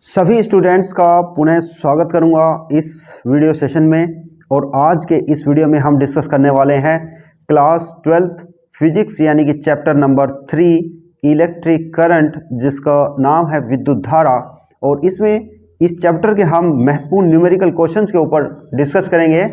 सभी स्टूडेंट्स का पुनः स्वागत करूंगा इस वीडियो सेशन में। और आज के इस वीडियो में हम डिस्कस करने वाले हैं क्लास 12th फिजिक्स यानी कि चैप्टर नंबर 3 इलेक्ट्रिक करंट, जिसका नाम है विद्युत धारा। और इसमें इस चैप्टर के हम महत्वपूर्ण न्यूमेरिकल क्वेश्चंस के ऊपर डिस्कस करेंगे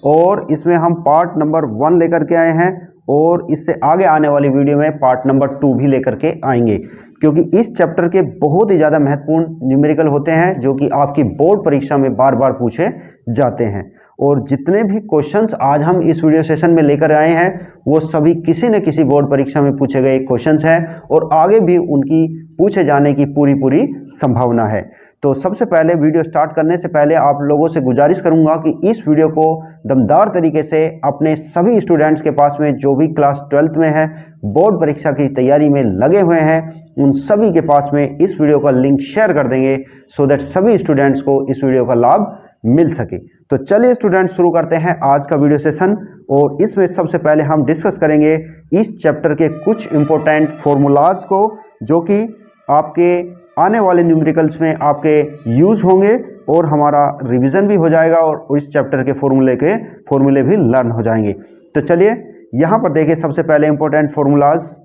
और इसमें हम पार्ट नंबर 1 लेकर के आए हैं और इससे आगे आने वाली वीडियो में पार्ट नंबर 2 भी लेकर के आएंगे, क्योंकि इस चैप्टर के बहुत ही ज़्यादा महत्वपूर्ण न्यूमेरिकल होते हैं जो कि आपकी बोर्ड परीक्षा में बार बार पूछे जाते हैं। और जितने भी क्वेश्चंस आज हम इस वीडियो सेशन में लेकर आए हैं वो सभी किसी न किसी बोर्ड परीक्षा में पूछे गए क्वेश्चंस हैं और आगे भी उनकी पूछे जाने की पूरी संभावना है। तो सबसे पहले वीडियो स्टार्ट करने से पहले आप लोगों से गुजारिश करूंगा कि इस वीडियो को दमदार तरीके से अपने सभी स्टूडेंट्स के पास में जो भी क्लास 12th में है, बोर्ड परीक्षा की तैयारी में लगे हुए हैं, उन सभी के पास में इस वीडियो का लिंक शेयर कर देंगे सो दैट सभी स्टूडेंट्स को इस वीडियो का लाभ मिल सके। तो चलिए स्टूडेंट्स शुरू करते हैं आज का वीडियो सेशन। और इसमें सबसे पहले हम डिस्कस करेंगे इस चैप्टर के कुछ इंपॉर्टेंट फॉर्मूलाज को जो कि आपके आने वाले न्यूमेरिकल्स में आपके यूज होंगे और हमारा रिवीजन भी हो जाएगा और इस चैप्टर के फॉर्मूले भी लर्न हो जाएंगे। तो चलिए यहाँ पर देखिए सबसे पहले इंपॉर्टेंट फॉर्मूलाज।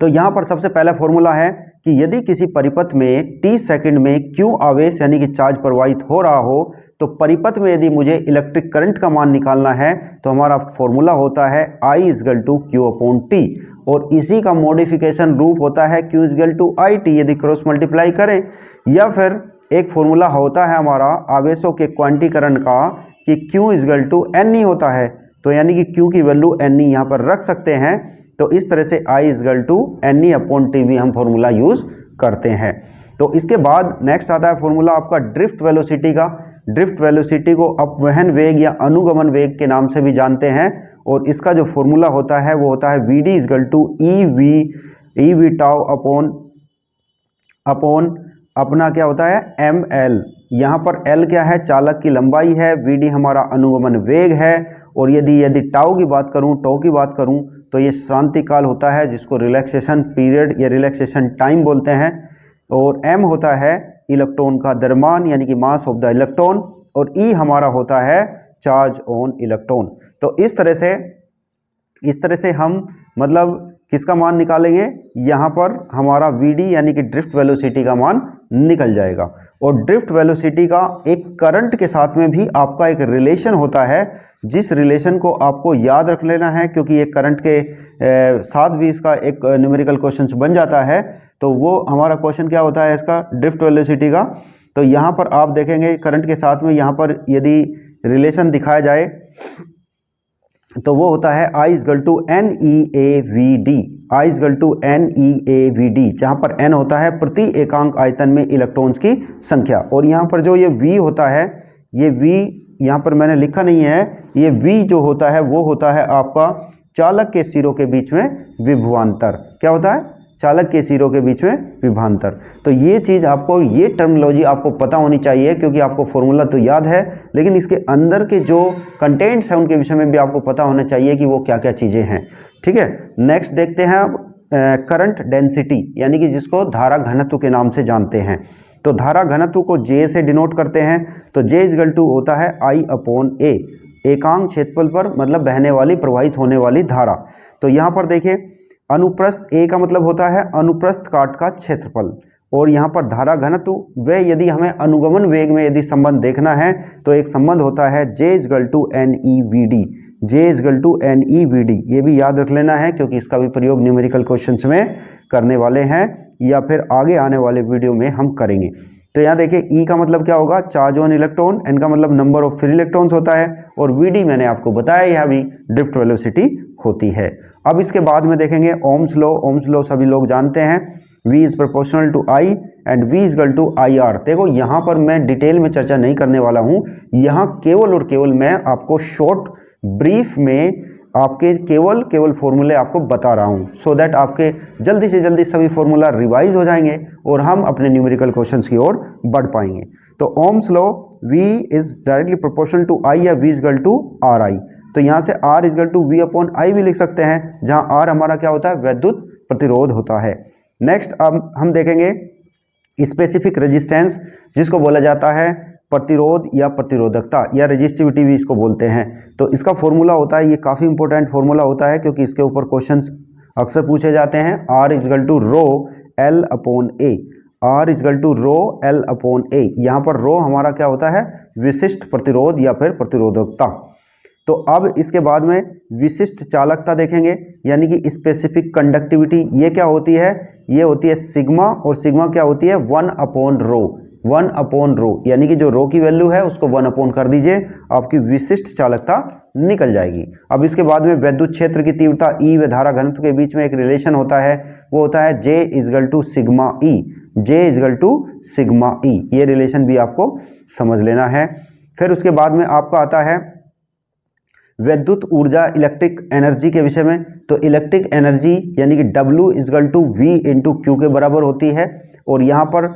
तो यहाँ पर सबसे पहला फॉर्मूला है कि यदि किसी परिपथ में t सेकंड में q आवेश यानी कि चार्ज प्रवाहित हो रहा हो तो परिपथ में यदि मुझे इलेक्ट्रिक करंट का मान निकालना है तो हमारा फॉर्मूला होता है I = Q/T और इसी का मॉडिफिकेशन रूप होता है Q = IT यदि क्रॉस मल्टीप्लाई करें। या फिर एक फॉर्मूला होता है हमारा आवेशों के क्वांटीकरण का कि Q = NE होता है, तो यानी कि Q की वैल्यू NE यहाँ पर रख सकते हैं। तो इस तरह से I = NE/T भी हम फॉर्मूला यूज करते हैं। तो इसके बाद नेक्स्ट आता है फॉर्मूला आपका ड्रिफ्ट वेलोसिटी का। ड्रिफ्ट वेलोसिटी को अपवहन वेग या अनुगमन वेग के नाम से भी जानते हैं और इसका जो फॉर्मूला होता है वो होता है VD = EV टाउ अपॉन अपना क्या होता है ML। यहाँ पर L क्या है, चालक की लंबाई है, VD हमारा अनुगमन वेग है और यदि टाउ की बात करूँ तो ये श्रांति काल होता है जिसको रिलैक्सेशन पीरियड या रिलैक्सेशन टाइम बोलते हैं। और M होता है इलेक्ट्रॉन का द्रव्यमान यानी कि मास ऑफ द इलेक्ट्रॉन और E हमारा होता है चार्ज ऑन इलेक्ट्रॉन। तो इस तरह से हम मतलब किसका मान निकालेंगे, यहाँ पर हमारा VD यानी कि ड्रिफ्ट वेलोसिटी का मान निकल जाएगा। और ड्रिफ्ट वेलोसिटी का एक करंट के साथ में भी आपका एक रिलेशन होता है, जिस रिलेशन को आपको याद रख लेना है क्योंकि ये करंट के साथ भी इसका एक न्यूमेरिकल क्वेश्चन बन जाता है। तो वो हमारा क्वेश्चन क्या होता है इसका ड्रिफ्ट वेलोसिटी का। तो यहाँ पर आप देखेंगे करंट के साथ में यहाँ पर यदि रिलेशन दिखाया जाए तो वो होता है I = NeAVD। I = NeAVD, जहाँ पर N होता है प्रति एकांक आयतन में इलेक्ट्रॉन्स की संख्या। और यहाँ पर जो ये V होता है, ये V यहाँ पर मैंने लिखा नहीं है, ये V जो होता है वो होता है आपका चालक के सिरों के बीच में विभवांतर। क्या होता है, चालक के सिरों के बीच में विभवांतर। तो ये चीज़ आपको, ये टर्मिनोलॉजी आपको पता होनी चाहिए क्योंकि आपको फॉर्मूला तो याद है लेकिन इसके अंदर के जो कंटेंट्स हैं उनके विषय में भी आपको पता होना चाहिए कि वो क्या क्या चीज़ें हैं। ठीक है, नेक्स्ट देखते हैं अब करंट डेंसिटी यानी कि जिसको धारा घनत्व के नाम से जानते हैं। तो धारा घनत्व को J से डिनोट करते हैं। तो J = होता है I/A, एकांक क्षेत्रफल पर मतलब बहने वाली प्रवाहित होने वाली धारा। तो यहाँ पर देखिए अनुप्रस्थ A का मतलब होता है अनुप्रस्थ काट का क्षेत्रफल और यहाँ पर धारा घनत्व व यदि हमें अनुगमन वेग में यदि संबंध देखना है तो एक संबंध होता है J = NeVD। J = NeVD, ये भी याद रख लेना है क्योंकि इसका भी प्रयोग न्यूमेरिकल क्वेश्चंस में करने वाले हैं या फिर आगे आने वाले वीडियो में हम करेंगे। तो यहाँ देखिए E का मतलब क्या होगा, चार्ज ऑन इलेक्ट्रॉन, N का मतलब नंबर ऑफ फ्री इलेक्ट्रॉन्स होता है और VD मैंने आपको बताया यह भी ड्रिफ्ट वेलोसिटी होती है। अब इसके बाद में देखेंगे ओम्स लॉ सभी लोग जानते हैं, V is proportional to I and V is equal to IR। देखो यहाँ पर मैं डिटेल में चर्चा नहीं करने वाला हूँ, यहाँ केवल और केवल मैं आपको शॉर्ट ब्रीफ में आपके केवल फॉर्मूले आपको बता रहा हूँ सो दैट आपके जल्दी से जल्दी सभी फॉर्मूला रिवाइज हो जाएंगे और हम अपने न्यूमेरिकल क्वेश्चंस की ओर बढ़ पाएंगे। तो Ohm's law V is directly proportional to I या V is equal to RI। तो यहाँ से R is equal to V/I भी लिख सकते हैं जहाँ R हमारा क्या होता है, वैद्युत प्रतिरोध होता है। नेक्स्ट अब हम देखेंगे स्पेसिफिक रेजिस्टेंस जिसको बोला जाता है प्रतिरोध या प्रतिरोधकता या रेजिस्टिविटी भी इसको बोलते हैं। तो इसका फॉर्मूला होता है, ये काफ़ी इंपॉर्टेंट फॉर्मूला होता है क्योंकि इसके ऊपर क्वेश्चंस अक्सर पूछे जाते हैं। R is equal to rho L upon A, R is equal to rho L upon A. यहाँ पर रो हमारा क्या होता है, विशिष्ट प्रतिरोध या फिर प्रतिरोधकता। तो अब इसके बाद में विशिष्ट चालकता देखेंगे, यानी कि स्पेसिफिक कंडक्टिविटी। ये क्या होती है, ये होती है सिग्मा, और सिग्मा क्या होती है 1 अपॉन रो, 1 अपॉन रो, यानी कि जो रो की वैल्यू है उसको 1 अपॉन कर दीजिए, आपकी विशिष्ट चालकता निकल जाएगी। अब इसके बाद में विद्युत क्षेत्र की तीव्रता E व धारा घनत्व के बीच में एक रिलेशन होता है, वो होता है J is equal to sigma E, J is equal to sigma E। ये रिलेशन भी आपको समझ लेना है। फिर उसके बाद में आपका आता है विद्युत ऊर्जा, इलेक्ट्रिक एनर्जी के विषय में। तो इलेक्ट्रिक एनर्जी यानी कि W is equal to V into Q के बराबर होती है, और यहाँ पर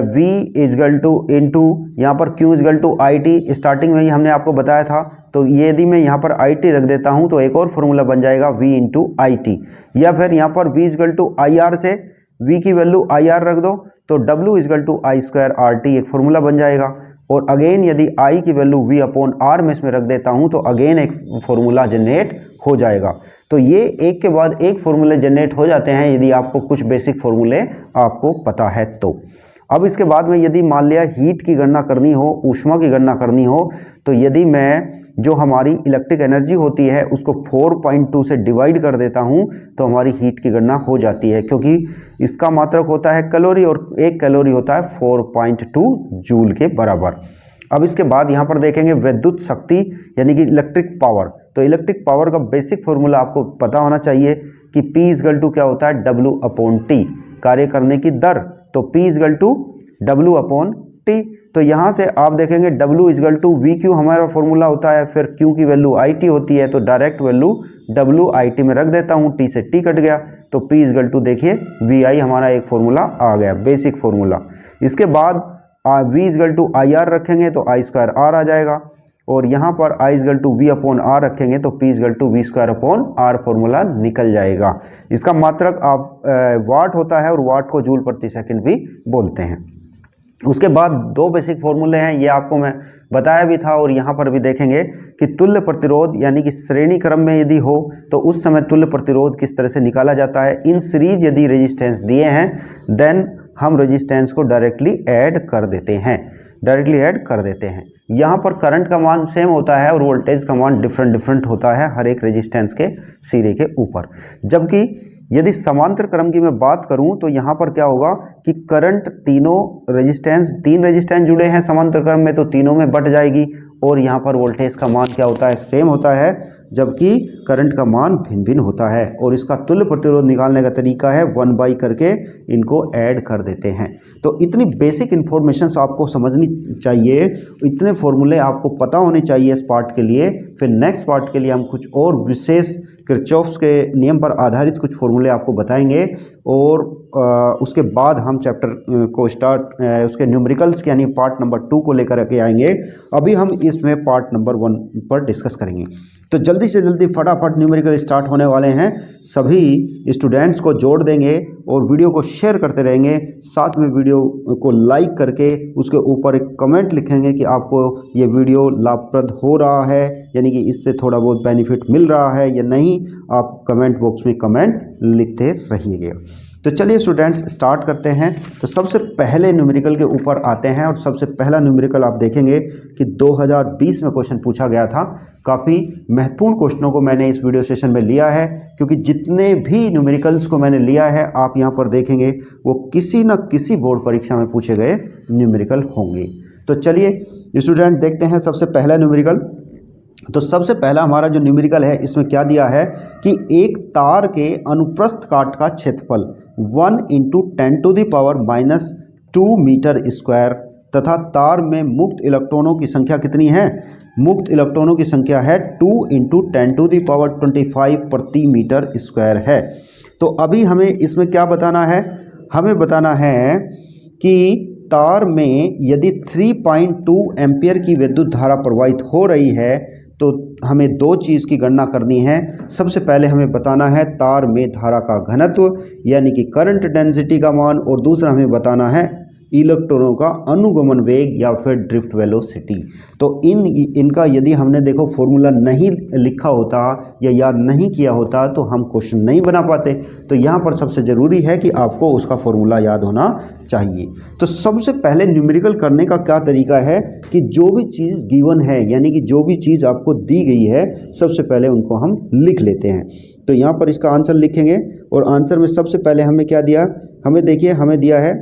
V इजगल टू इंटू यहाँ पर Q is equal to IT। Starting में ही हमने आपको बताया था, तो यदि मैं यहाँ पर IT रख देता हूँ तो एक और फॉर्मूला बन जाएगा V इंटू IT, या फिर यहाँ पर V इजगल टू IR से V की वैल्यू IR रख दो तो W is equal to I square RT एक फॉर्मूला बन जाएगा। और अगेन यदि I की वैल्यू V अपॉन R में इसमें रख देता हूँ तो अगेन एक फॉर्मूला जनरेट हो जाएगा। तो ये एक के बाद एक फॉर्मूले जनरेट हो जाते हैं यदि आपको कुछ बेसिक फॉर्मूले आपको पता है तो। अब इसके बाद में यदि मान लिया हीट की गणना करनी हो, ऊष्मा की गणना करनी हो, तो यदि मैं जो हमारी इलेक्ट्रिक एनर्जी होती है उसको 4.2 से डिवाइड कर देता हूं तो हमारी हीट की गणना हो जाती है, क्योंकि इसका मात्रक होता है कैलोरी और एक कैलोरी होता है 4.2 जूल के बराबर। अब इसके बाद यहाँ पर देखेंगे विद्युत शक्ति यानी कि इलेक्ट्रिक पावर। तो इलेक्ट्रिक पावर का बेसिक फॉर्मूला आपको पता होना चाहिए कि P इजगल टू क्या होता है W अपॉन T, कार्य करने की दर। तो P is equal to W upon T। तो यहाँ से आप देखेंगे W इजगल टू VQ हमारा फॉर्मूला होता है, फिर Q की वैल्यू IT होती है, तो डायरेक्ट वैल्यू WIT में रख देता हूँ, T से T कट गया, तो P इजगल टू देखिए VI हमारा एक फॉर्मूला आ गया, बेसिक फॉर्मूला। इसके बाद V इजगल टू IR रखेंगे तो I स्क्वायर R आ जाएगा, और यहाँ पर I is equal to V upon R रखेंगे तो P is equal to V square upon R formula निकल जाएगा। इसका मात्रक आप वाट होता है और वाट को जूल प्रति सेकंड भी बोलते हैं। उसके बाद दो बेसिक फॉर्मूले हैं, ये आपको मैं बताया भी था और यहाँ पर भी देखेंगे कि तुल्य प्रतिरोध यानी कि श्रेणी क्रम में यदि हो तो उस समय तुल्य प्रतिरोध किस तरह से निकाला जाता है। इन सीरीज यदि रेजिस्टेंस दिए हैं देन हम रेजिस्टेंस को डायरेक्टली ऐड कर देते हैं, यहाँ पर करंट का मान सेम होता है और वोल्टेज का मान डिफरेंट होता है हर एक रेजिस्टेंस के सिरे के ऊपर। जबकि यदि समांतर क्रम की मैं बात करूं तो यहाँ पर क्या होगा कि करंट तीन रेजिस्टेंस जुड़े हैं समांतर क्रम में, तो तीनों में बट जाएगी, और यहाँ पर वोल्टेज का मान क्या होता है, सेम होता है, जबकि करंट का मान भिन्न भिन्न होता है। और इसका तुल्य प्रतिरोध निकालने का तरीका है 1/, करके इनको ऐड कर देते हैं। तो इतनी बेसिक इन्फॉर्मेशंस आपको समझनी चाहिए, इतने फॉर्मूले आपको पता होने चाहिए इस पार्ट के लिए। फिर नेक्स्ट पार्ट के लिए हम कुछ और विशेष किरचॉफ्स के नियम पर आधारित कुछ फॉर्मूले आपको बताएंगे, और उसके बाद हम चैप्टर को उसके न्यूमेरिकल्स यानी पार्ट नंबर 2 को लेकर के आएंगे। अभी हम इसमें पार्ट नंबर 1 पर डिस्कस करेंगे। तो जल्दी से जल्दी फटाफट न्यूमेरिकल स्टार्ट होने वाले हैं। सभी स्टूडेंट्स को जोड़ देंगे और वीडियो को शेयर करते रहेंगे, साथ में वीडियो को लाइक करके उसके ऊपर एक कमेंट लिखेंगे कि आपको ये वीडियो लाभप्रद हो रहा है, यानी कि इससे थोड़ा बहुत बेनिफिट मिल रहा है या नहीं। आप कमेंट बॉक्स में कमेंट लिखते रहिएगा। तो चलिए स्टूडेंट्स स्टार्ट करते हैं। तो सबसे पहले न्यूमेरिकल के ऊपर आते हैं, और सबसे पहला न्यूमेरिकल आप देखेंगे कि 2020 में क्वेश्चन पूछा गया था। काफ़ी महत्वपूर्ण क्वेश्चनों को मैंने इस वीडियो सेशन में लिया है, क्योंकि जितने भी न्यूमेरिकल्स को मैंने लिया है आप यहाँ पर देखेंगे वो किसी न किसी बोर्ड परीक्षा में पूछे गए न्यूमेरिकल होंगे। तो चलिए स्टूडेंट देखते हैं सबसे पहला न्यूमेरिकल। तो सबसे पहला हमारा जो न्यूमेरिकल है इसमें क्या दिया है कि एक तार के अनुप्रस्थ काट का क्षेत्रफल 1 × 10⁻² मीटर स्क्वायर तथा तार में मुक्त इलेक्ट्रॉनों की संख्या कितनी है। मुक्त इलेक्ट्रॉनों की संख्या है 2 × 10⁻25 प्रति मीटर स्क्वायर है। तो अभी हमें इसमें क्या बताना है, हमें बताना है कि तार में यदि 3.2 एम्पियर की विद्युत धारा प्रवाहित हो रही है तो हमें दो चीज़ की गणना करनी है। सबसे पहले हमें बताना है तार में धारा का घनत्व यानी कि करंट डेंसिटी का मान, और दूसरा हमें बताना है इलेक्ट्रॉनों का अनुगमन वेग या फिर ड्रिफ्ट वेलोसिटी। तो इनका यदि हमने देखो फॉर्मूला नहीं लिखा होता या याद नहीं किया होता तो हम क्वेश्चन नहीं बना पाते। तो यहाँ पर सबसे ज़रूरी है कि आपको उसका फॉर्मूला याद होना चाहिए। तो सबसे पहले न्यूमेरिकल करने का क्या तरीका है कि जो भी चीज़ गिवन है, यानी कि जो भी चीज़ आपको दी गई है, सबसे पहले उनको हम लिख लेते हैं। तो यहाँ पर इसका आंसर लिखेंगे और आंसर में सबसे पहले हमें क्या दिया, हमें देखिए हमें दिया है,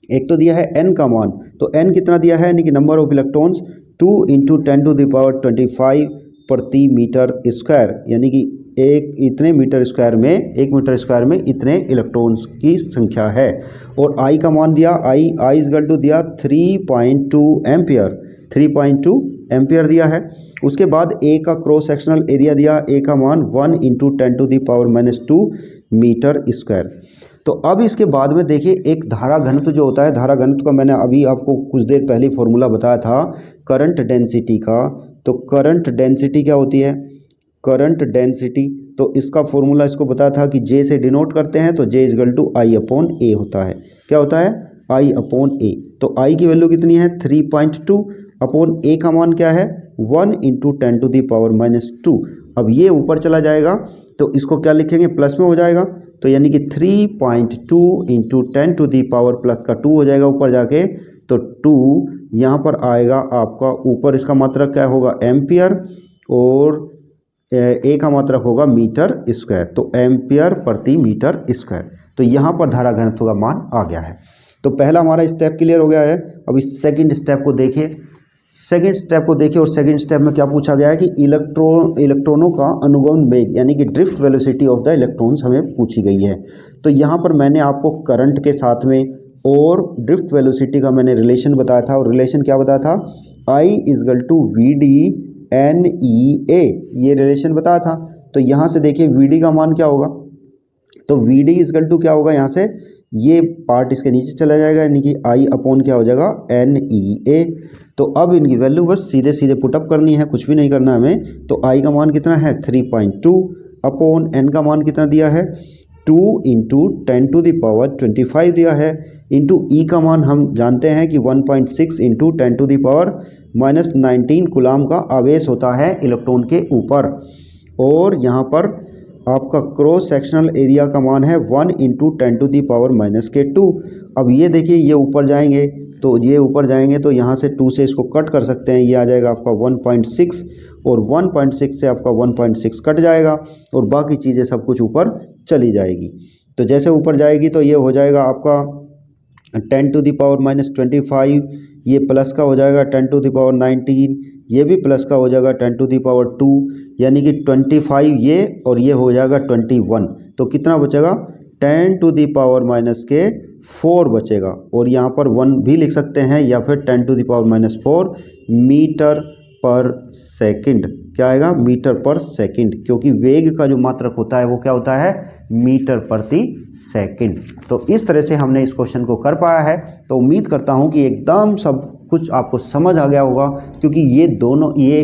एक तो दिया है n का मान, तो n कितना दिया है, यानी कि नंबर ऑफ इलेक्ट्रॉन्स 2 × 10⁻25 प्रति मीटर स्क्वायर, यानी कि एक इतने मीटर स्क्वायर में, 1 मीटर स्क्वायर में इतने इलेक्ट्रॉन्स की संख्या है। और I का मान दिया, I इजगल टू दिया 3.2 एम्पियर, 3.2 एम्पियर दिया है। उसके बाद A का क्रॉस सेक्शनल एरिया दिया, A का मान 1 × 10⁻⁻2 मीटर स्क्वायर। तो अब इसके बाद में देखिए एक धारा घनत्व जो होता है, धारा घनत्व का मैंने अभी आपको कुछ देर पहले फॉर्मूला बताया था करंट डेंसिटी का। तो करंट डेंसिटी क्या होती है, करंट डेंसिटी, तो इसका फॉर्मूला इसको बताया था कि J से डिनोट करते हैं, तो J इजगल टू I/A होता है। क्या होता है, I/A। तो I की वैल्यू कितनी है 3.2 अपॉन A का मान क्या है 1 × 10⁻²। अब ये ऊपर चला जाएगा तो इसको क्या लिखेंगे, प्लस में हो जाएगा, तो यानी कि 3.2 × 10⁻² प्लस का 2 हो जाएगा ऊपर जाके, तो 2 यहाँ पर आएगा आपका, ऊपर इसका मात्रक क्या होगा एम्पियर और A का मात्रक होगा मीटर स्क्वायर, तो एम्पियर प्रति मीटर स्क्वायर। तो यहाँ पर धारा घनत्व का मान आ गया है। तो पहला हमारा स्टेप क्लियर हो गया है। अब इस सेकंड स्टेप को देखिए, सेकंड स्टेप को देखिए और सेकंड स्टेप में क्या पूछा गया है कि इलेक्ट्रॉनों का अनुगमन वेग, यानी कि drift velocity of the electrons हमें पूछी गई है। तो यहाँ पर मैंने आपको करंट के साथ में और ड्रिफ्ट वेलोसिटी का मैंने रिलेशन बताया था, और रिलेशन क्या बताया था, I इजगल टू VD/NEA, ये रिलेशन बताया था। तो यहाँ से देखिए VD का मान क्या होगा, तो VD इजगल टू क्या होगा, यहाँ से ये पार्ट इसके नीचे चला जाएगा, यानी कि I अपॉन क्या हो जाएगा NEA। तो अब इनकी वैल्यू बस सीधे सीधे पुटअप करनी है, कुछ भी नहीं करना हमें। तो I का मान कितना है 3.2 अपॉन N का मान कितना दिया है 2 × 10⁻25 दिया है, इंटू E का मान हम जानते हैं कि 1.6 × 10⁻19 कूलाम का आवेश होता है इलेक्ट्रॉन के ऊपर। और यहाँ पर आपका क्रॉस सेक्शनल एरिया का मान है 1 × 10⁻²। अब ये देखिए ये ऊपर जाएंगे, तो ये ऊपर जाएंगे तो यहाँ से 2 से इसको कट कर सकते हैं, ये आ जाएगा आपका 1.6 और 1.6 से आपका 1.6 कट जाएगा और बाकी चीज़ें सब कुछ ऊपर चली जाएगी। तो जैसे ऊपर जाएगी तो ये हो जाएगा आपका 10⁻25, ये प्लस का हो जाएगा 10⁻19, ये भी प्लस का हो जाएगा 10⁻2, यानी कि 25 ये और ये हो जाएगा 21। तो कितना बचेगा 10⁻⁻4 बचेगा, और यहाँ पर 1 भी लिख सकते हैं या फिर 10⁻⁻4 मीटर पर सेकंड। क्या आएगा मीटर पर सेकंड, क्योंकि वेग का जो मात्रक होता है वो क्या होता है मीटर प्रति सेकंड। तो इस तरह से हमने इस क्वेश्चन को कर पाया है। तो उम्मीद करता हूँ कि एकदम सब कुछ आपको समझ आ गया होगा, क्योंकि ये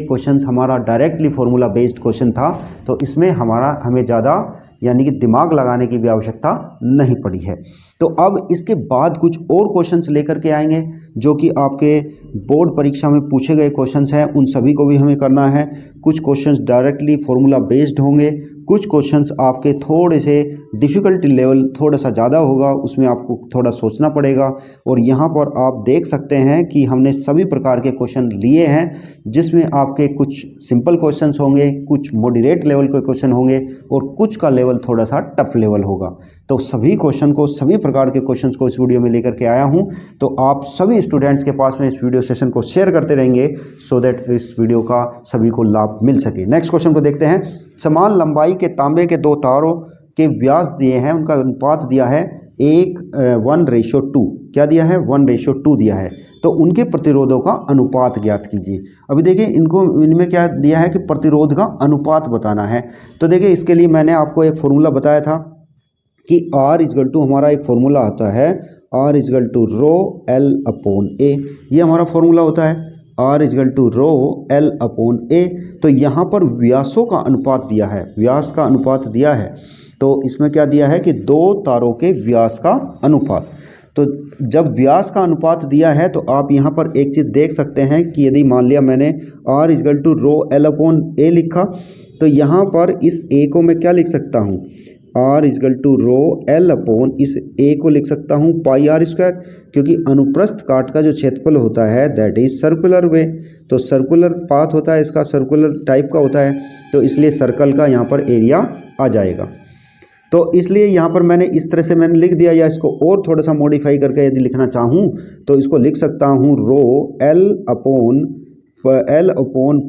क्वेश्चन हमारा डायरेक्टली फॉर्मूला बेस्ड क्वेश्चन था। तो इसमें हमें ज़्यादा यानी कि दिमाग लगाने की भी आवश्यकता नहीं पड़ी है। तो अब इसके बाद कुछ और क्वेश्चंस लेकर के आएंगे जो कि आपके बोर्ड परीक्षा में पूछे गए क्वेश्चंस हैं, उन सभी को भी हमें करना है। कुछ क्वेश्चंस डायरेक्टली फॉर्मूला बेस्ड होंगे, कुछ क्वेश्चंस आपके थोड़े से डिफ़िकल्टी लेवल थोड़ा सा ज़्यादा होगा, उसमें आपको थोड़ा सोचना पड़ेगा। और यहाँ पर आप देख सकते हैं कि हमने सभी प्रकार के क्वेश्चन लिए हैं, जिसमें आपके कुछ सिंपल क्वेश्चंस होंगे, कुछ मॉडरेट लेवल के क्वेश्चन होंगे और कुछ का लेवल थोड़ा सा टफ लेवल होगा। तो सभी क्वेश्चन को, सभी प्रकार के क्वेश्चंस को इस वीडियो में लेकर के आया हूँ। तो आप सभी स्टूडेंट्स के पास में इस वीडियो सेशन को शेयर करते रहेंगे सो दैट इस वीडियो का सभी को लाभ मिल सके। नेक्स्ट क्वेश्चन को देखते हैं। समान लंबाई के तांबे के 2 तारों के व्यास दिए हैं, उनका अनुपात दिया है 1:2। क्या दिया है 1:2 दिया है। तो उनके प्रतिरोधों का अनुपात ज्ञात कीजिए। अभी देखिए इनमें क्या दिया है कि प्रतिरोध का अनुपात बताना है। तो देखिए इसके लिए मैंने आपको एक फॉर्मूला बताया था कि R इजगल टू हमारा एक फॉर्मूला आता है R is equal to rho L upon A, ये हमारा फॉर्मूला होता है R is equal to rho L upon A। तो यहाँ पर व्यासों का अनुपात दिया है, व्यास का अनुपात दिया है। तो इसमें क्या दिया है कि 2 तारों के व्यास का अनुपात। तो जब व्यास का अनुपात दिया है तो आप यहाँ पर एक चीज़ देख सकते हैं कि यदि मान लिया मैंने R is equal to rho L upon A लिखा, तो यहाँ पर इस ए को मैं क्या लिख सकता हूँ, R is equal to rho L upon इस ए को लिख सकता हूँ पाई आर स्क्वायर, क्योंकि अनुप्रस्थ काट का जो क्षेत्रफल होता है दैट इज सर्कुलर वे, तो सर्कुलर पाथ होता है इसका, सर्कुलर टाइप का होता है, तो इसलिए सर्कल का यहाँ पर एरिया आ जाएगा। तो इसलिए यहाँ पर मैंने इस तरह से मैंने लिख दिया, या इसको और थोड़ा सा मॉडिफाई करके यदि लिखना चाहूँ तो इसको लिख सकता हूँ रो L अपॉन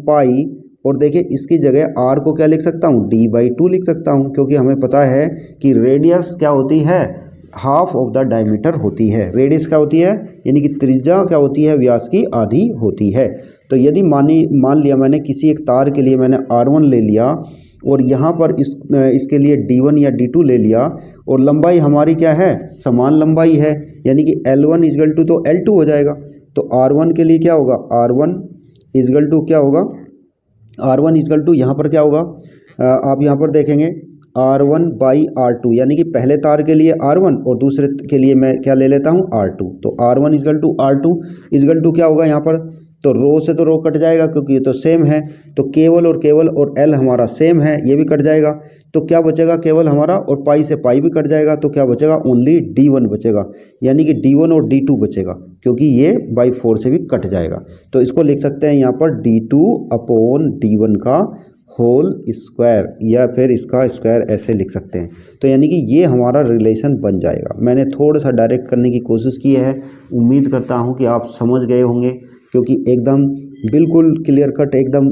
पाई, और देखिए इसकी जगह R को क्या लिख सकता हूँ, D/2 लिख सकता हूँ, क्योंकि हमें पता है कि रेडियस क्या होती है, हाफ ऑफ द डायमीटर होती है। रेडियस क्या होती है, यानी कि त्रिज्या क्या होती है, व्यास की आधी होती है। तो यदि मान लिया मैंने किसी एक तार के लिए मैंने R1 ले लिया और यहाँ पर इसके लिए D1 या D2 ले लिया, और लंबाई हमारी क्या है, समान लंबाई है, यानी कि L1 इजगल टू तो L2 हो जाएगा। तो R1 के लिए क्या होगा, R1 इजगल टू क्या होगा, R1 इजगल टू यहाँ पर क्या होगा, आप यहाँ पर देखेंगे R1/R2, यानी कि पहले तार के लिए R1 और दूसरे के लिए मैं क्या ले लेता हूँ, R2। तो R1 is equal to R2 is equal to क्या होगा यहाँ पर, तो रो से तो रो कट जाएगा क्योंकि ये तो सेम है, तो केवल और L हमारा सेम है, ये भी कट जाएगा, तो क्या बचेगा केवल हमारा, और पाई से पाई भी कट जाएगा, तो क्या बचेगा, ओनली D1 बचेगा, यानी कि D1 और D2 बचेगा, क्योंकि ये बाई 4 से भी कट जाएगा। तो इसको लिख सकते हैं यहाँ पर D2 अपॉन D1 का होल स्क्वायर, या फिर इसका स्क्वायर ऐसे लिख सकते हैं। तो यानी कि ये हमारा रिलेशन बन जाएगा। मैंने थोड़ा सा डायरेक्ट करने की कोशिश की है, उम्मीद करता हूँ कि आप समझ गए होंगे, क्योंकि एकदम बिल्कुल क्लियर कट एकदम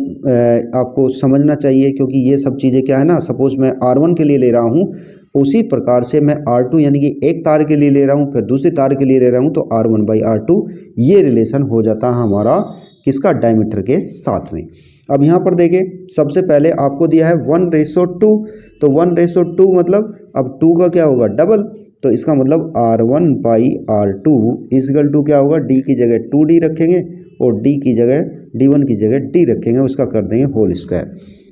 आपको समझना चाहिए, क्योंकि ये सब चीज़ें क्या है ना, सपोज मैं R1 के लिए ले रहा हूँ, उसी प्रकार से मैं R2 यानी कि एक तार के लिए ले रहा हूँ, फिर दूसरी तार के लिए ले रहा हूँ, तो R1/R2 ये रिलेशन हो जाता है हमारा किसका, डायमीटर के साथ में। अब यहाँ पर देखिए सबसे पहले आपको दिया है 1:2, तो 1:2 मतलब अब 2 का क्या होगा, डबल, तो इसका मतलब R1/R2 इजगल टू क्या होगा, D की जगह 2D रखेंगे और D1 की जगह D रखेंगे, उसका कर देंगे होल स्क्वायर।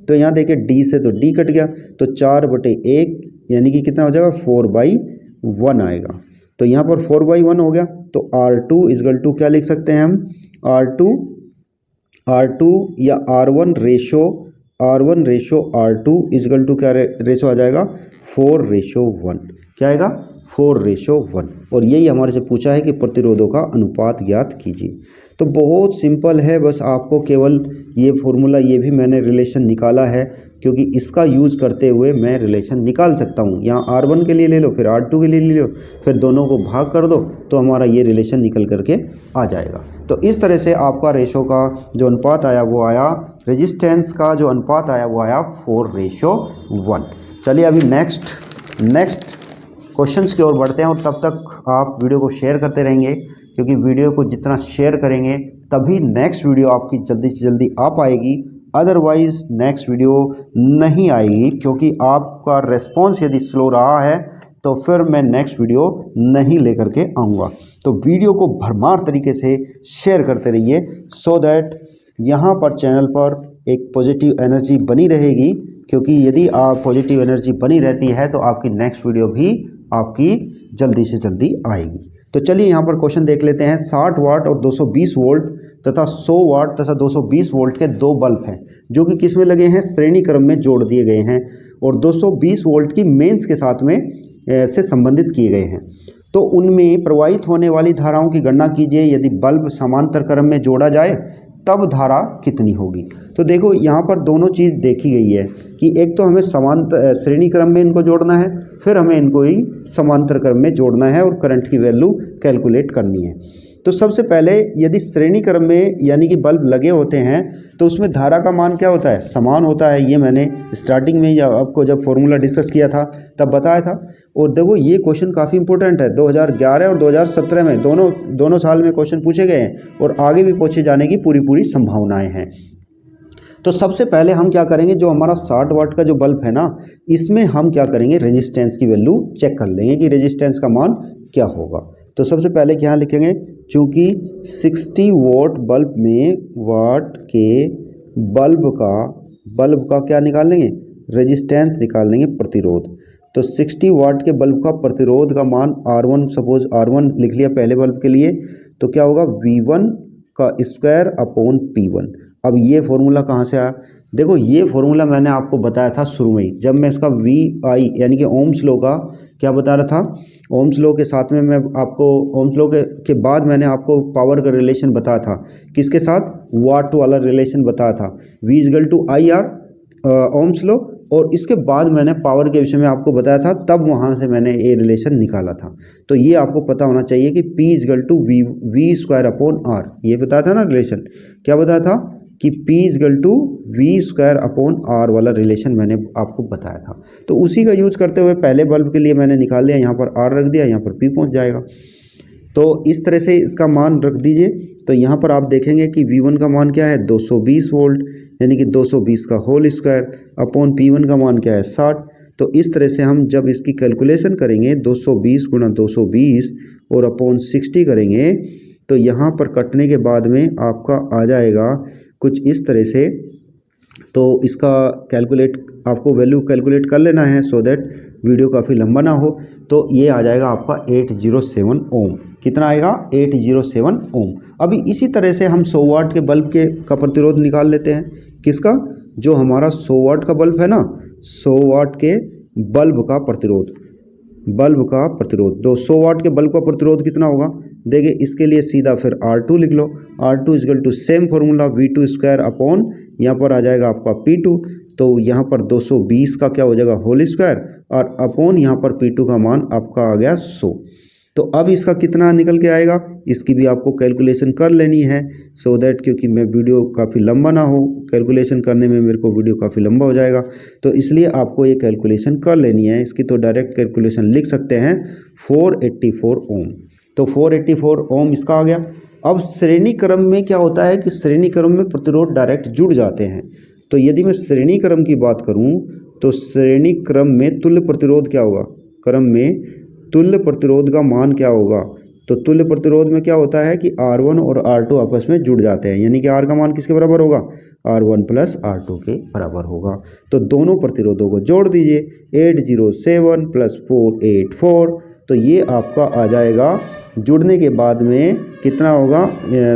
तो यहाँ देखिए D से तो D कट गया, तो 4/1 यानी कि कितना हो जाएगा, 4/1 आएगा। तो यहाँ पर 4/1 हो गया, तो R2 इजगल टू क्या लिख सकते हैं हम, R2 या R1 ratio R2 is equal to क्या रेशो आ जाएगा, 4:1। क्या आएगा, 4:1। और यही हमारे से पूछा है कि प्रतिरोधों का अनुपात ज्ञात कीजिए। तो बहुत सिंपल है, बस आपको केवल ये फॉर्मूला, ये भी मैंने रिलेशन निकाला है, क्योंकि इसका यूज़ करते हुए मैं रिलेशन निकाल सकता हूँ। यहाँ R1 के लिए ले लो, फिर R2 के लिए ले लो, फिर दोनों को भाग कर दो, तो हमारा ये रिलेशन निकल करके आ जाएगा। तो इस तरह से आपका रेशो का जो अनुपात आया वो आया, रेजिस्टेंस का जो अनुपात आया वो आया 4:1। चलिए अभी नेक्स्ट क्वेश्चंस की ओर बढ़ते हैं, और तब तक आप वीडियो को शेयर करते रहेंगे, क्योंकि वीडियो को जितना शेयर करेंगे तभी नेक्स्ट वीडियो आपकी जल्दी से जल्दी आ पाएगी, अदरवाइज़ नेक्स्ट वीडियो नहीं आएगी, क्योंकि आपका रेस्पॉन्स यदि स्लो रहा है तो फिर मैं नेक्स्ट वीडियो नहीं लेकर के आऊँगा। तो वीडियो को भरमार तरीके से शेयर करते रहिए, सो दैट यहाँ पर चैनल पर एक पॉजिटिव एनर्जी बनी रहेगी, क्योंकि यदि आप पॉजिटिव एनर्जी बनी रहती है तो आपकी नेक्स्ट वीडियो भी आपकी जल्दी से जल्दी आएगी। तो चलिए यहाँ पर क्वेश्चन देख लेते हैं। 60 वाट और 220 वोल्ट तथा 100 वाट तथा 220 वोल्ट के दो बल्ब हैं, जो कि किस में लगे हैं, श्रेणी क्रम में जोड़ दिए गए हैं, और 220 वोल्ट की मेंस के साथ में से संबंधित किए गए हैं। तो उनमें प्रवाहित होने वाली धाराओं की गणना कीजिए। यदि बल्ब समांतर क्रम में जोड़ा जाए तब धारा कितनी होगी। तो देखो यहाँ पर दोनों चीज़ देखी गई है कि एक तो हमें समांतर श्रेणी क्रम में इनको जोड़ना है, फिर हमें इनको ही समांतर क्रम में जोड़ना है और करंट की वैल्यू कैलकुलेट करनी है। तो सबसे पहले यदि श्रेणी क्रम में यानी कि बल्ब लगे होते हैं तो उसमें धारा का मान क्या होता है, समान होता है। ये मैंने स्टार्टिंग में आपको जब फॉर्मूला डिस्कस किया था तब बताया था। और देखो ये क्वेश्चन काफ़ी इंपॉर्टेंट है, 2011 और 2017 में दोनों साल में क्वेश्चन पूछे गए हैं और आगे भी पूछे जाने की पूरी संभावनाएं हैं। तो सबसे पहले हम क्या करेंगे, जो हमारा 60 वाट का जो बल्ब है ना, इसमें हम क्या करेंगे, रेजिस्टेंस की वैल्यू चेक कर लेंगे कि रेजिस्टेंस का मान क्या होगा। तो सबसे पहले क्या लिखेंगे, चूँकि 60 वोल्ट बल्ब में वाट के बल्ब का क्या निकाल लेंगे, रेजिस्टेंस निकाल लेंगे, प्रतिरोध। तो 60 वाट के बल्ब का प्रतिरोध का मान R1, सपोज R1 लिख लिया पहले बल्ब के लिए, तो क्या होगा V1 का स्क्वायर अपॉन P1। अब ये फॉर्मूला कहाँ से आया? देखो ये फॉर्मूला मैंने आपको बताया था शुरू में ही, जब मैं इसका VI यानी कि ओम्स लॉ का क्या बता रहा था, ओम्स लॉ के साथ में मैं आपको ओम्स लॉ के बाद मैंने आपको पावर का रिलेशन बताया था, किसके साथ? वाट वाला रिलेशन बताया था, V equal to IR Ohm's law, और इसके बाद मैंने पावर के विषय में आपको बताया था, तब वहाँ से मैंने ये रिलेशन निकाला था। तो ये आपको पता होना चाहिए कि P equal to V square upon R, ये बताया था ना रिलेशन, क्या बताया था कि P equal to V square upon R वाला रिलेशन मैंने आपको बताया था। तो उसी का यूज करते हुए पहले बल्ब के लिए मैंने निकाल लिया, यहाँ पर R रख दिया, यहाँ पर P पहुँच जाएगा। तो इस तरह से इसका मान रख दीजिए। तो यहाँ पर आप देखेंगे कि V1 का मान क्या है? 220 वोल्ट, यानी कि 220 का होल स्क्वायर अपॉन P1 का मान क्या है? 60। तो इस तरह से हम जब इसकी कैलकुलेशन करेंगे 220 गुणा 220 और अपॉन 60 करेंगे, तो यहाँ पर कटने के बाद में आपका आ जाएगा कुछ इस तरह से। तो इसका कैलकुलेट आपको वैल्यू कैलकुलेट कर लेना है सो दैट वीडियो काफ़ी लंबा ना हो। तो ये आ जाएगा आपका 807 ओम। कितना आएगा? 807 ओम। अभी इसी तरह से हम 100 वाट के बल्ब का प्रतिरोध निकाल लेते हैं। किसका? जो हमारा 100 वाट का बल्ब है ना, 100 वाट के बल्ब का प्रतिरोध, तो 100 वाट के बल्ब का प्रतिरोध कितना होगा? देखिए इसके लिए सीधा फिर R2 लिख लो। R2 equal to same formula V2 square upon, यहाँ पर आ जाएगा आपका P2। तो यहाँ पर 220 का क्या हो जाएगा? होल स्क्वायर, और अपॉन यहाँ पर P2 का मान आपका आ गया 100। तो अब इसका कितना निकल के आएगा, इसकी भी आपको कैलकुलेशन कर लेनी है सो दैट, क्योंकि मैं वीडियो काफ़ी लंबा ना हो, कैलकुलेशन करने में मेरे को वीडियो काफ़ी लंबा हो जाएगा, तो इसलिए आपको ये कैलकुलेशन कर लेनी है। इसकी तो डायरेक्ट कैलकुलेशन लिख सकते हैं 484 ओम। तो 484 ओम इसका आ गया। अब श्रेणी क्रम में क्या होता है कि श्रेणी क्रम में प्रतिरोध डायरेक्ट जुड़ जाते हैं। तो यदि मैं श्रेणी क्रम की बात करूं तो श्रेणी क्रम में तुल्य प्रतिरोध क्या होगा? क्रम में तुल्य प्रतिरोध का मान क्या होगा? तो तुल्य प्रतिरोध में क्या होता है कि R1 और R2 आपस में जुड़ जाते हैं, यानी कि R का मान किसके बराबर होगा? R1 प्लस R2 के बराबर होगा। तो दोनों प्रतिरोधों को जोड़ दीजिए, 807 प्लस 484, तो ये आपका आ जाएगा। जुड़ने के बाद में कितना होगा?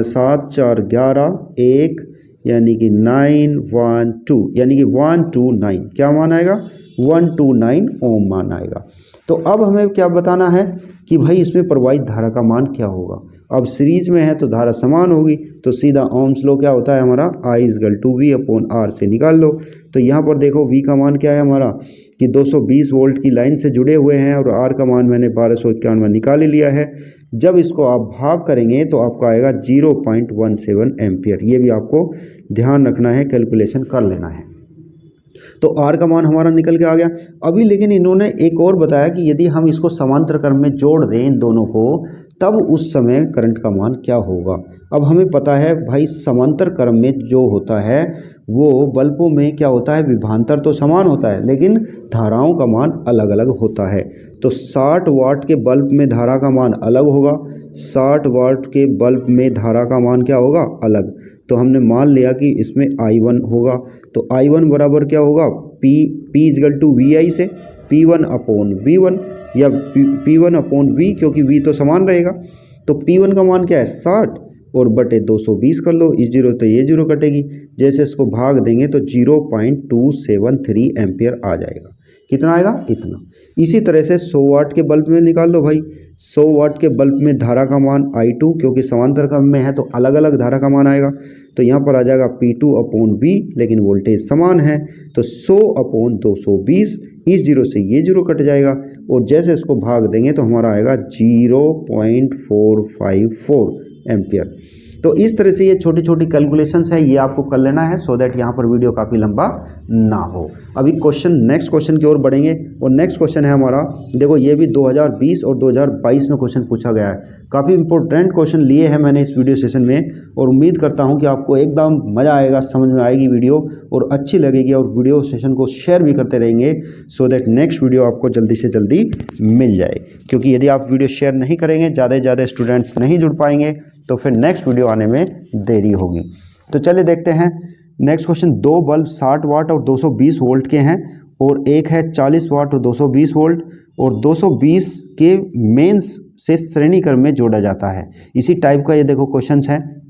7 4 11 1, यानी कि 912, यानी कि 129, क्या मान आएगा? 129 ओम मान आएगा। तो अब हमें क्या बताना है कि भाई इसमें प्रवाहित धारा का मान क्या होगा। अब सीरीज में है तो धारा समान होगी, तो सीधा ओम्स लॉ क्या होता है हमारा? I equal to V upon R से निकाल लो। तो यहाँ पर देखो V का मान क्या है हमारा कि 220 वोल्ट की लाइन से जुड़े हुए हैं, और R का मान मैंने 1291 निकाल ही लिया है। जब इसको आप भाग करेंगे तो आपका आएगा 0.17 एम्पियर। ये भी आपको ध्यान रखना है, कैलकुलेशन कर लेना है। तो R का मान हमारा निकल के आ गया। अभी लेकिन इन्होंने एक और बताया कि यदि हम इसको समांतर क्रम में जोड़ दें इन दोनों को, तब उस समय करंट का मान क्या होगा। अब हमें पता है भाई समांतर क्रम में जो होता है वो बल्बों में क्या होता है, विभवांतर तो समान होता है लेकिन धाराओं का मान अलग अलग होता है। तो 60 वाट के बल्ब में धारा का मान अलग होगा, 60 वाट के बल्ब में धारा का मान क्या होगा? अलग। तो हमने मान लिया कि इसमें I1 होगा, तो I1 बराबर क्या होगा? P इक्वल टू VI से P1 अपॉन V1, या P1 अपॉन V, क्योंकि V तो समान रहेगा। तो P1 का मान क्या है? 60, और बटे 220 कर लो, इस जीरो तो ये जीरो कटेगी, जैसे इसको भाग देंगे तो 0.273 एम्पियर आ जाएगा। कितना आएगा? इतना। इसी तरह से 100 वाट के बल्ब में निकाल लो भाई। 100 वाट के बल्ब में धारा का मान I2, क्योंकि समांतर क्रम में है तो अलग अलग धारा का मान आएगा। तो यहाँ पर आ जाएगा P2 अपॉन V, लेकिन वोल्टेज समान है, तो 100 अपॉन 220, इस जीरो से ये जीरो कट जाएगा, और जैसे इसको भाग देंगे तो हमारा आएगा 0.454 एम्पियर। तो इस तरह से ये छोटी छोटी कैलकुलेशंस है, ये आपको कर लेना है सो दैट यहाँ पर वीडियो काफ़ी लंबा ना हो। अभी नेक्स्ट क्वेश्चन की ओर बढ़ेंगे, और नेक्स्ट क्वेश्चन है हमारा, देखो ये भी 2020 और 2022 में क्वेश्चन पूछा गया है। काफ़ी इंपॉर्टेंट क्वेश्चन लिए हैं मैंने इस वीडियो सेशन में, और उम्मीद करता हूँ कि आपको एकदम मज़ा आएगा, समझ में आएगी वीडियो और अच्छी लगेगी, और वीडियो सेशन को शेयर भी करते रहेंगे सो दैट नेक्स्ट वीडियो आपको जल्दी से जल्दी मिल जाए। क्योंकि यदि आप वीडियो शेयर नहीं करेंगे, ज़्यादा से ज़्यादा स्टूडेंट्स नहीं जुड़ पाएंगे, तो फिर नेक्स्ट वीडियो आने में देरी होगी। तो चलिए देखते हैं नेक्स्ट क्वेश्चन। 2 बल्ब 60 वाट और 220 वोल्ट के हैं, और एक है 40 वाट और 220 वोल्ट, और 220 के मेंस से श्रेणी क्रम में जोड़ा जाता है। इसी टाइप का ये देखो क्वेश्चंस है।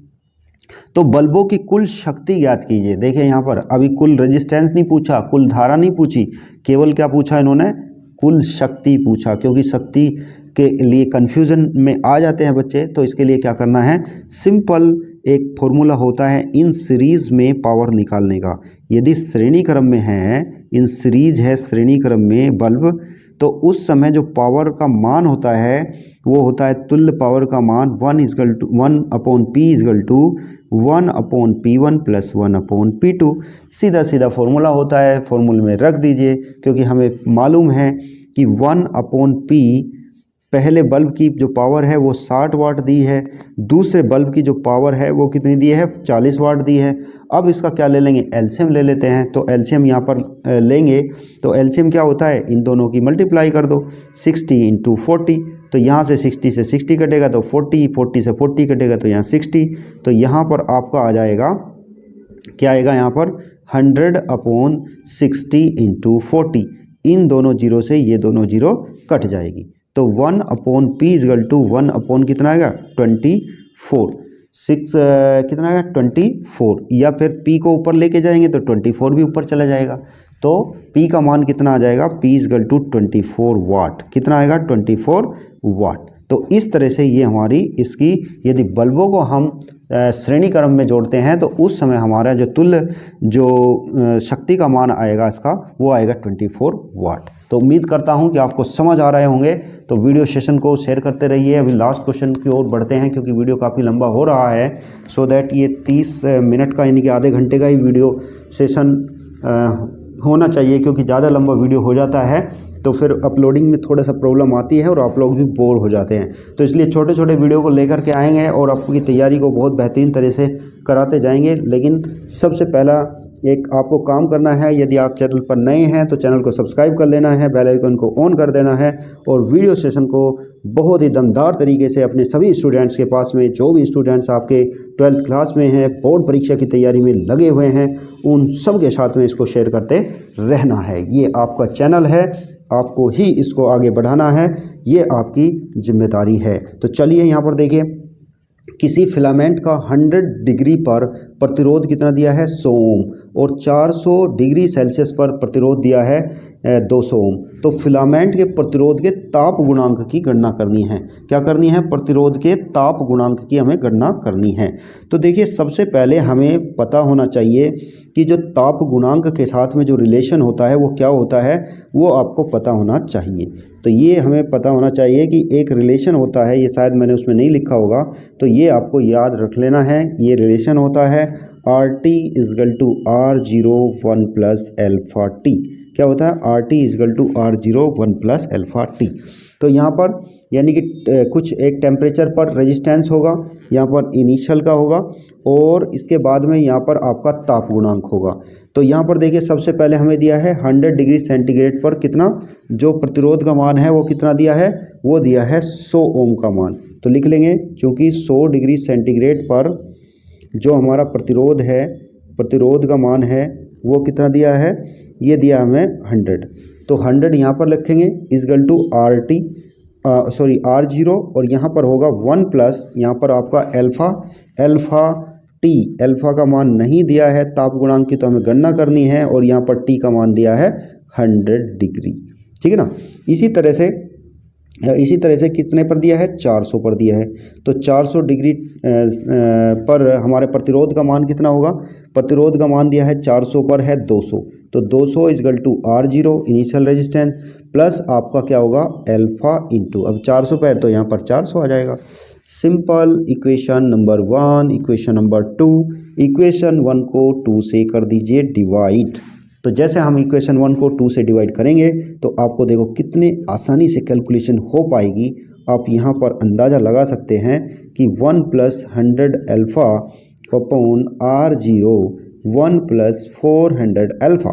तो बल्बों की कुल शक्ति ज्ञात कीजिए। देखिए यहाँ पर अभी कुल रेजिस्टेंस नहीं पूछा, कुल धारा नहीं पूछी, केवल क्या पूछा इन्होंने, कुल शक्ति पूछा। क्योंकि शक्ति के लिए कंफ्यूजन में आ जाते हैं बच्चे, तो इसके लिए क्या करना है, सिंपल एक फॉर्मूला होता है इन सीरीज में पावर निकालने का। यदि श्रेणी क्रम में है, इन सीरीज है श्रेणी क्रम में बल्ब, तो उस समय जो पावर का मान होता है वो होता है तुल्य पावर का मान 1/P=1/P1 + 1/P2। सीधा सीधा फॉर्मूला होता है, फॉर्मूले में रख दीजिए। क्योंकि हमें मालूम है कि 1/P पहले बल्ब की जो पावर है वो 60 वाट दी है, दूसरे बल्ब की जो पावर है वो कितनी दी है, 40 वाट दी है। अब इसका क्या ले लेंगे, एलसीएम ले लेते हैं। तो एलसीएम यहाँ पर लेंगे, तो एलसीएम क्या होता है, इन दोनों की मल्टीप्लाई कर दो, 60 × 40। तो यहाँ से 60 से 60 कटेगा तो 40, 40 से 40 कटेगा तो यहाँ 60। तो यहाँ पर आपका आ जाएगा, क्या आएगा यहाँ पर, 100/60 × 40। इन दोनों जीरो से ये दोनों जीरो कट जाएगी। तो 1/P=1 कितना आएगा, 24। 6 कितना आएगा, 24। या फिर P को ऊपर लेके जाएंगे तो 24 भी ऊपर चला जाएगा। तो P का मान कितना आ जाएगा, P=24 वाट। कितना आएगा, 24 वाट। तो इस तरह से ये हमारी इसकी, यदि बल्बों को हम श्रेणी क्रम में जोड़ते हैं तो उस समय हमारा जो तुल्य जो शक्ति का मान आएगा इसका, वो आएगा 24 वाट। तो उम्मीद करता हूं कि आपको समझ आ रहे होंगे। तो वीडियो सेशन को शेयर करते रहिए। अभी लास्ट क्वेश्चन की ओर बढ़ते हैं क्योंकि वीडियो काफ़ी लंबा हो रहा है, सो दैट ये 30 मिनट का यानी कि आधे घंटे का ही वीडियो सेशन होना चाहिए। क्योंकि ज़्यादा लंबा वीडियो हो जाता है तो फिर अपलोडिंग में थोड़ा सा प्रॉब्लम आती है और आप लोग भी बोर हो जाते हैं। तो इसलिए छोटे छोटे वीडियो को लेकर के आएंगे और आपकी तैयारी को बहुत बेहतरीन तरह से कराते जाएंगे। लेकिन सबसे पहला एक आपको काम करना है, यदि आप चैनल पर नए हैं तो चैनल को सब्सक्राइब कर लेना है, बेल आइकन को ऑन कर देना है, और वीडियो सेशन को बहुत ही दमदार तरीके से अपने सभी स्टूडेंट्स के पास में, जो भी स्टूडेंट्स आपके 12th क्लास में हैं, बोर्ड परीक्षा की तैयारी में लगे हुए हैं, उन सब के साथ में इसको शेयर करते रहना है। ये आपका चैनल है, आपको ही इसको आगे बढ़ाना है, ये आपकी जिम्मेदारी है। तो चलिए यहाँ पर देखिए, किसी फिलामेंट का 100 डिग्री पर प्रतिरोध कितना दिया है, 100 ओम, और 400 डिग्री सेल्सियस पर प्रतिरोध दिया है 200 ओम। तो फिलामेंट के प्रतिरोध के ताप गुणांक की गणना करनी है। क्या करनी है, प्रतिरोध के ताप गुणांक की हमें गणना करनी है। तो देखिए, सबसे पहले हमें पता होना चाहिए कि जो ताप गुणांक के साथ में जो रिलेशन होता है वो क्या होता है, वो आपको पता होना चाहिए। तो ये हमें पता होना चाहिए कि एक रिलेशन होता है, ये शायद मैंने उसमें नहीं लिखा होगा, तो ये आपको याद रख लेना है। ये रिलेशन होता है RT=R01 + अल्फा T। क्या होता है, RT=R01 + अल्फा T। तो यहाँ पर यानी कि कुछ एक टेम्परेचर पर रेजिस्टेंस होगा, यहाँ पर इनिशियल का होगा, और इसके बाद में यहाँ पर आपका ताप गुणांक होगा। तो यहाँ पर देखिए, सबसे पहले हमें दिया है 100 डिग्री सेंटीग्रेड पर कितना, जो प्रतिरोध का मान है वो कितना दिया है, वो दिया है 100 ओम का मान। तो लिख लेंगे, क्योंकि 100 डिग्री सेंटीग्रेड पर जो हमारा प्रतिरोध है, प्रतिरोध का मान है वो कितना दिया है, ये दिया हमें 100। तो 100 यहाँ पर लिखेंगे R0, और यहाँ पर होगा 1 प्लस, यहाँ पर आपका अल्फा T। अल्फा का मान नहीं दिया है ताप गुणांक की, तो हमें गणना करनी है, और यहाँ पर T का मान दिया है 100 डिग्री। ठीक है ना। इसी तरह से कितने पर दिया है, 400 पर दिया है। तो 400 डिग्री पर हमारे प्रतिरोध का मान कितना होगा, प्रतिरोध का मान दिया है 400 पर है 200। तो 200=R0 इनिशियल रेजिस्टेंस प्लस आपका क्या होगा, अल्फा इंटू, अब 400 पर तो यहाँ पर 400 आ जाएगा। Simple equation number 1, equation number 2, equation 1 को 2 से कर दीजिए डिवाइड। तो जैसे हम इक्वेशन 1 को 2 से डिवाइड करेंगे तो आपको देखो कितने आसानी से कैलकुलेशन हो पाएगी। आप यहाँ पर अंदाज़ा लगा सकते हैं कि 1 + 100 alpha upon R0, 1 + 400 alpha,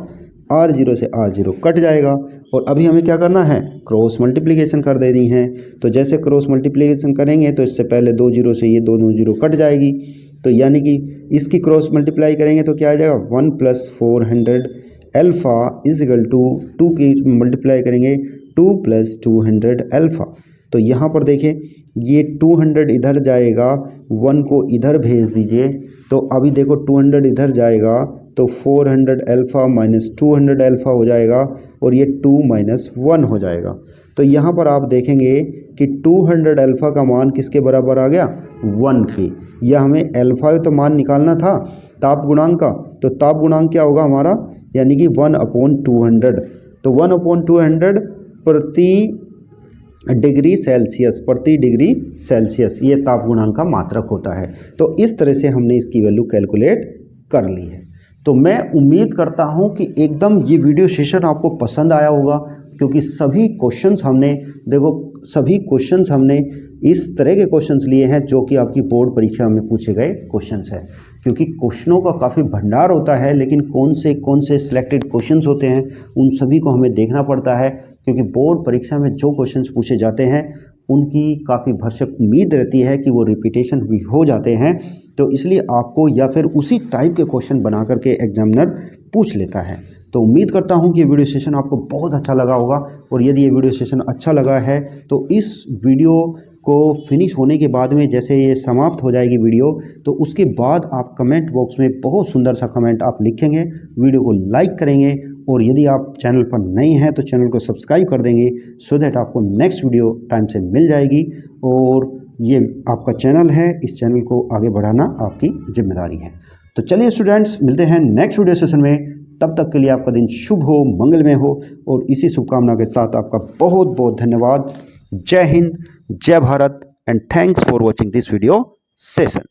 R0 से R0 कट जाएगा। और अभी हमें क्या करना है, क्रॉस मल्टीप्लिकेशन कर देनी है। तो जैसे क्रॉस मल्टीप्लिकेशन करेंगे तो इससे पहले 2 जीरो से ये दोनों जीरो कट जाएगी। तो यानी कि इसकी क्रॉस मल्टीप्लाई करेंगे तो क्या आ जाएगा, 1 + 400 अल्फ़ा इज इक्वल टू 2 की मल्टीप्लाई करेंगे 2 + 200 अल्फ़ा। तो यहाँ पर देखें ये 200 इधर जाएगा, 1 को इधर भेज दीजिए, तो अभी देखो 200 इधर जाएगा तो 400 अल्फ़ा माइनस 200 अल्फ़ा हो जाएगा और ये 2 - 1 हो जाएगा। तो यहाँ पर आप देखेंगे कि 200 अल्फ़ा का मान किसके बराबर आ गया, 1 के। यह हमें अल्फ़ा तो मान निकालना था ताप गुणांक का, तो ताप गुणांक क्या होगा हमारा, यानी कि 1/200। तो 1/200 प्रति डिग्री सेल्सियस ये ताप गुणांक का मात्रक होता है। तो इस तरह से हमने इसकी वैल्यू कैलकुलेट कर ली है। तो मैं उम्मीद करता हूं कि एकदम ये वीडियो सेशन आपको पसंद आया होगा, क्योंकि सभी क्वेश्चंस हमने इस तरह के क्वेश्चंस लिए हैं जो कि आपकी बोर्ड परीक्षा में पूछे गए क्वेश्चंस हैं। क्योंकि क्वेश्चनों का काफ़ी भंडार होता है, लेकिन कौन से सिलेक्टेड क्वेश्चंस होते हैं उन सभी को हमें देखना पड़ता है, क्योंकि बोर्ड परीक्षा में जो क्वेश्चंस पूछे जाते हैं उनकी काफ़ी भरसक उम्मीद रहती है कि वो रिपीटेशन भी हो जाते हैं। तो इसलिए आपको या फिर उसी टाइप के क्वेश्चन बना करके एग्जामिनर पूछ लेता है। तो उम्मीद करता हूं कि ये वीडियो सेशन आपको बहुत अच्छा लगा होगा, और यदि ये वीडियो सेशन अच्छा लगा है तो इस वीडियो को फिनिश होने के बाद में, जैसे ये समाप्त हो जाएगी वीडियो, तो उसके बाद आप कमेंट बॉक्स में बहुत सुंदर सा कमेंट आप लिखेंगे, वीडियो को लाइक करेंगे, और यदि आप चैनल पर नए हैं तो चैनल को सब्सक्राइब कर देंगे, सो दैट आपको नेक्स्ट वीडियो टाइम से मिल जाएगी। और ये आपका चैनल है, इस चैनल को आगे बढ़ाना आपकी जिम्मेदारी है। तो चलिए स्टूडेंट्स, मिलते हैं नेक्स्ट वीडियो सेशन में। तब तक के लिए आपका दिन शुभ हो, मंगलमय हो, और इसी शुभकामना के साथ आपका बहुत बहुत धन्यवाद। जय हिंद, जय Bharat, and thanks for watching this video session.